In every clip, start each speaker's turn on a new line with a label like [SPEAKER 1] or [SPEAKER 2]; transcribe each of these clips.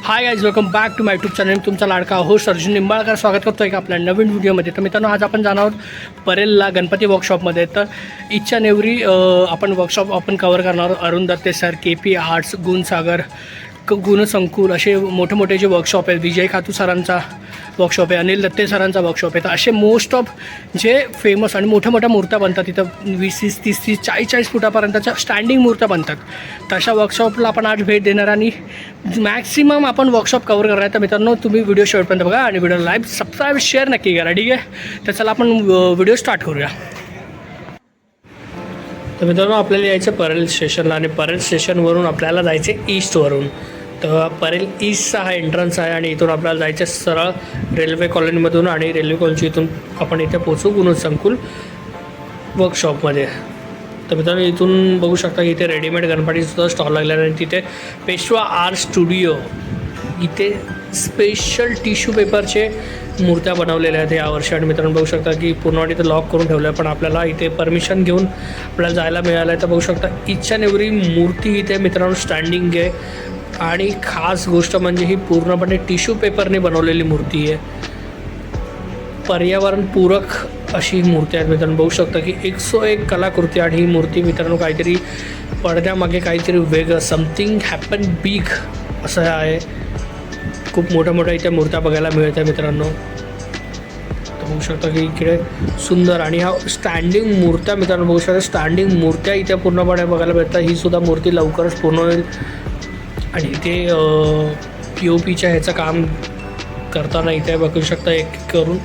[SPEAKER 1] High guys, welcome back to my YouTube channel. तुमचा लाडका host Arjun Nimbalkar स्वागत करतो आहे का आपल्या नवीन व्हिडिओमध्ये. तर मित्रांनो, आज आपण जाणार आहोत परेलला गणपती वर्कशॉपमध्ये. तर इच्छा नेवरी आपण वर्कशॉप आपण कवर करणार आहोत. Arun Datte sir, KP arts, Gunsagar, Gunsankul असे मोठे मोठे जे वर्कशॉप आहेत. विजय खातू सरांचा वर्कशॉप आहे, अनिल दत्ते सरांचा वर्कशॉप आहे. तर असे मोस्ट ऑफ जे फेमस आणि मोठ्या मोठ्या मूर्त्या बनतात तिथं 20-30, 30-30, 40-40 फुटापर्यंतच्या स्टँडिंग मूर्त्या बनतात. तशा वर्कशॉपला आपण आज भेट देणार आणि मॅक्सिमम आपण वर्कशॉप कवर करणार. तर मित्रांनो, तुम्ही व्हिडिओ शेवटपर्यंत बघा आणि व्हिडिओ लाईक, सबस्क्राईब, शेअर नक्की करा. ठीक आहे, तर चला आपण व्हिडिओ स्टार्ट करूया. तर मित्रांनो, आपल्याला यायचं परेल स्टेशनला आणि परेल स्टेशनवरून आपल्याला जायचे ईस्टवरून. तर परेल ईस्टचा हा एंट्रन्स आहे आणि इथून आपल्याला जायचं सरळ रेल्वे कॉलनीमधून आणि रेल्वे कॉलनीच्या इथून आपण इथे पोचू गुणसंकुल वर्कशॉपमध्ये. तर मित्रांनो, इथून बघू शकता की इथे रेडीमेड गणपतीसुद्धा स्टॉल लागलेला आहे आणि तिथे पेशवा आर्ट स्टुडिओ इथे स्पेशल टिश्यू पेपरचे मूर्त्या बनवलेल्या आहेत यावर्षी. आणि मित्रांनो, बघू शकता की पूर्ण इथे लॉक करून ठेवलं आहे, पण आपल्याला इथे परमिशन घेऊन आपल्याला जायला मिळालं आहे. तर बघू शकता इच्छा नेवरी मूर्ती इथे मित्रांनो स्टँडिंग आहे आणि खास गोष्ट म्हणजे ही पूर्णपणे टिश्यू पेपरने बनवलेली मूर्ती आहे. पर्यावरणपूरक अशी मूर्ती आहेत मित्रांनो. बघू शकता की 101 कलाकृती आणि ही मूर्ती मित्रांनो काहीतरी पडद्यामागे काहीतरी वेगळं समथिंग हॅपन बिग असं आहे. खूप मोठ्या मोठ्या इथे मूर्त्या बघायला मिळत आहे मित्रांनो. तर बघू शकता की इकडे सुंदर आणि ह्या स्टँडिंग मूर्त्या मित्रांनो बघू शकता. स्टँडिंग मूर्त्या इथे पूर्णपणे बघायला मिळतात. ही सुद्धा मूर्ती लवकरच पूर्ण होईल आणि इथे POPच्या ह्याचं काम करताना इथे बघू शकता एक करून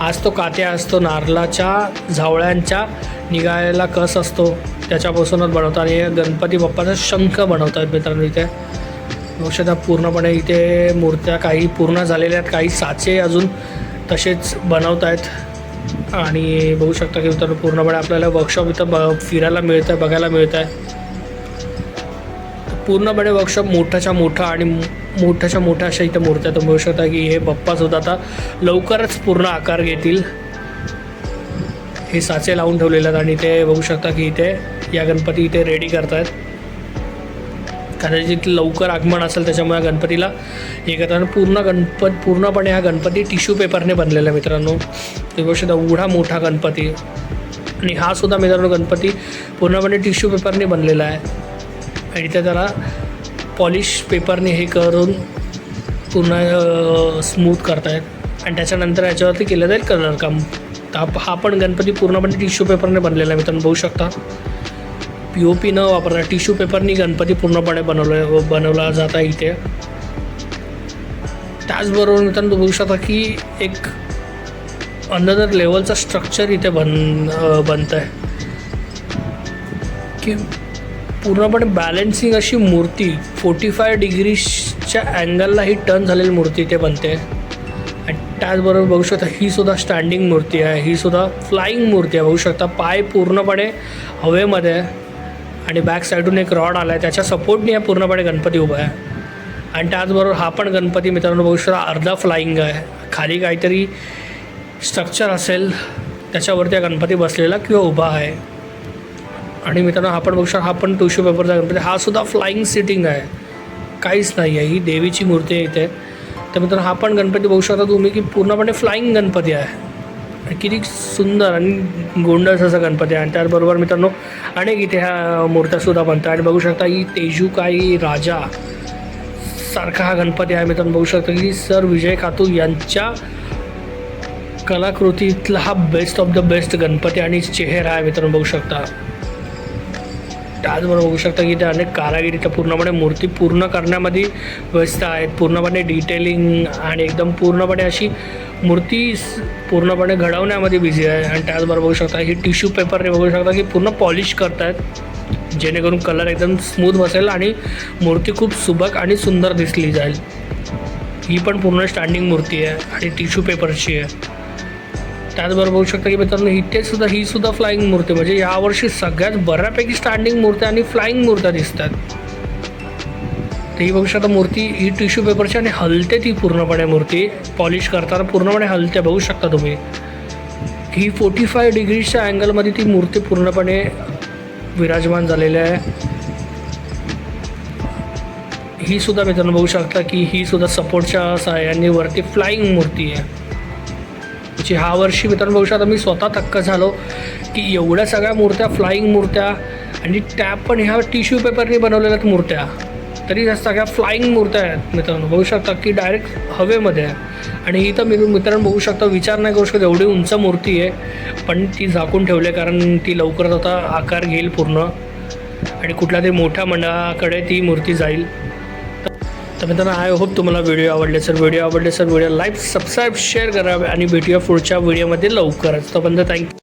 [SPEAKER 1] आज तो कात्या असतो नारळाच्या झावळ्यांच्या निघायला कस असतो त्याच्यापासूनच बनवतात. आणि गणपती बाप्पाचा शंख बनवतात मित्रांनो. इथे बघू शकता पूर्णपणे इथे मूर्त्या काही पूर्ण झालेल्या आहेत, काही साचे अजून तसेच बनवत आहेत. आणि बघू शकता की मित्रांनो पूर्णपणे आपल्याला वर्कशॉप इथं फिरायला मिळतं आहे, बघायला मिळतं आहे. पूर्णपणे वर्कशॉप मोठ्याच्या मोठा आणि मोठ्याच्या मोठ्या अशा इथं मूर्त्या तुम्ही बघू शकता की हे बाप्पासुद्धा आता लवकरच पूर्ण आकार घेतील. हे साचे लावून ठेवलेले आहेत आणि ते बघू शकता की इथे या गणपती इथे रेडी करत आहेत. कदाचित लवकर आगमन असेल त्याच्यामुळे गणपतीला हे करताना पूर्णपणे हा गणपती टिश्यू पेपरने बनलेला आहे मित्रांनो. ते बघू शकता एवढा मोठा गणपती आणि हा सुद्धा मित्रांनो गणपती पूर्णपणे टिश्यू पेपरने बनलेला आहे. आणि इथे त्याला पॉलिश पेपरने हे करून पूर्ण स्मूथ करतायत आणि त्याच्यानंतर याच्यावरती केलं जाईल कलर काम. तर हा पण गणपती पूर्णपणे टिश्यू पेपरने बनलेला आहे मित्रांनो. बघू शकता POP न वापरता टिश्यू पेपरनी गणपती पूर्णपणे बनवला जात आहे इथे. त्याचबरोबर मित्रांनो बघू शकता की एक अनदर लेवलचा स्ट्रक्चर इथे बनतं आहे की पूर्णपणे बॅलन्सिंग अशी मूर्ती 45 डिग्रीच्या अँगलला ही टर्न झालेली मूर्ती इथे बनते. आणि त्याचबरोबर बघू शकता ही सुद्धा स्टँडिंग मूर्ती आहे, ही सुद्धा फ्लाईंग मूर्ती आहे. बघू शकता पाय पूर्णपणे हवेमध्ये आहे आणि बॅक साईडून एक रॉड आला आहे, त्याच्या सपोर्टने हा पूर्णपणे गणपती उभा आहे. आणि त्याचबरोबर हा पण गणपती मित्रांनो बघू शकता अर्धा फ्लाईंग आहे. खाली काहीतरी स्ट्रक्चर असेल त्याच्यावरती हा गणपती बसलेला किंवा उभा आहे. आणि मित्रांनो हा पण बघू शकता हा पण टिश्यू पेपरचा गणपती, हा सुद्धा फ्लाईंग सिटिंग आहे, काहीच नाही आहे. ही देवीची मूर्ती आहे इथे. तर मित्रांनो हा पण गणपती बघू शकता तुम्ही की पूर्णपणे फ्लाईंग गणपती आहे. किती सुंदर आणि गोंडस असा गणपती आहे. आणि त्याचबरोबर मित्रांनो अनेक इथे ह्या मूर्त्यासुद्धा बनतात. आणि बघू शकता ही तेजूकाई राजा सारखा हा गणपती आहे मित्रांनो. बघू शकता की सर विजय खातू यांच्या कलाकृतीतला हा best of the best Ganpati आणि चेहरा आहे मित्रांनो. बघू शकता त्याचबरोबर बघू शकता की ते अनेक कारागिरी तर पूर्णपणे मूर्ती पूर्ण करण्यामध्ये व्यस्त आहेत. पूर्णपणे डिटेलिंग आणि एकदम पूर्णपणे अशी मूर्ती पूर्णपणे घडवण्यामध्ये बिझी आहे. आणि त्याचबरोबर बघू शकता ही टिश्यू पेपरने बघू शकता की पूर्ण पॉलिश करत आहेत जेणेकरून कलर एकदम स्मूथ बसेल आणि मूर्ती खूप सुबक आणि सुंदर दिसली जाईल. ही पण पूर्ण स्टँडिंग मूर्ती आहे आणि टिश्यू पेपरची आहे. त्याचबरोबर बघू शकता की मित्रांनो इथे सुद्धा ही सुद्धा फ्लाईंग मूर्ती, म्हणजे यावर्षी सगळ्यात बऱ्यापैकी स्टँडिंग मूर्त्या आणि फ्लाईंग मूर्त्या दिसतात. तर ही बघू शकता मूर्ती ही टिश्यू पेपरची आणि हलते ती पूर्णपणे मूर्ती पॉलिश करताना पूर्णपणे हलते. बघू शकता तुम्ही ही 45 डिग्रीच्या अँगलमध्ये ती मूर्ती पूर्णपणे विराजमान झालेली आहे. ही सुद्धा मित्रांनो बघू शकता की ही सुद्धा सपोर्टच्या सहाय्याने वरती फ्लाईंग मूर्ती आहे. जी ह्या वर्षी मित्रांनो बघू शकता मी स्वतः थक्क झालो की एवढ्या सगळ्या मूर्त्या, फ्लाईंग मूर्त्या आणि त्या पण ह्या टिश्यू पेपरने बनवलेल्या मूर्त्या, तरी ह्या सगळ्या फ्लाईंग मूर्त्या आहेत मित्रांनो. बघू शकता की डायरेक्ट हवेमध्ये आहे. आणि इथं मित्रांनो बघू शकता, विचार नाही करू शकत एवढी उंच मूर्ती आहे, पण ती झाकून ठेवली आहे कारण ती लवकरच आता आकार घेईल पूर्ण आणि कुठल्या तरी मोठ्या मंडळाकडे ती मूर्ती जाईल. तर मित्रांनो आय होप तुम्हाला व्हिडिओ आवडले व्हिडिओ लाईक, सबस्क्राईब, शेअर करा आणि भेटूया पुढच्या व्हिडिओमध्ये लवकरच. तोपर्यंत थँक्यू.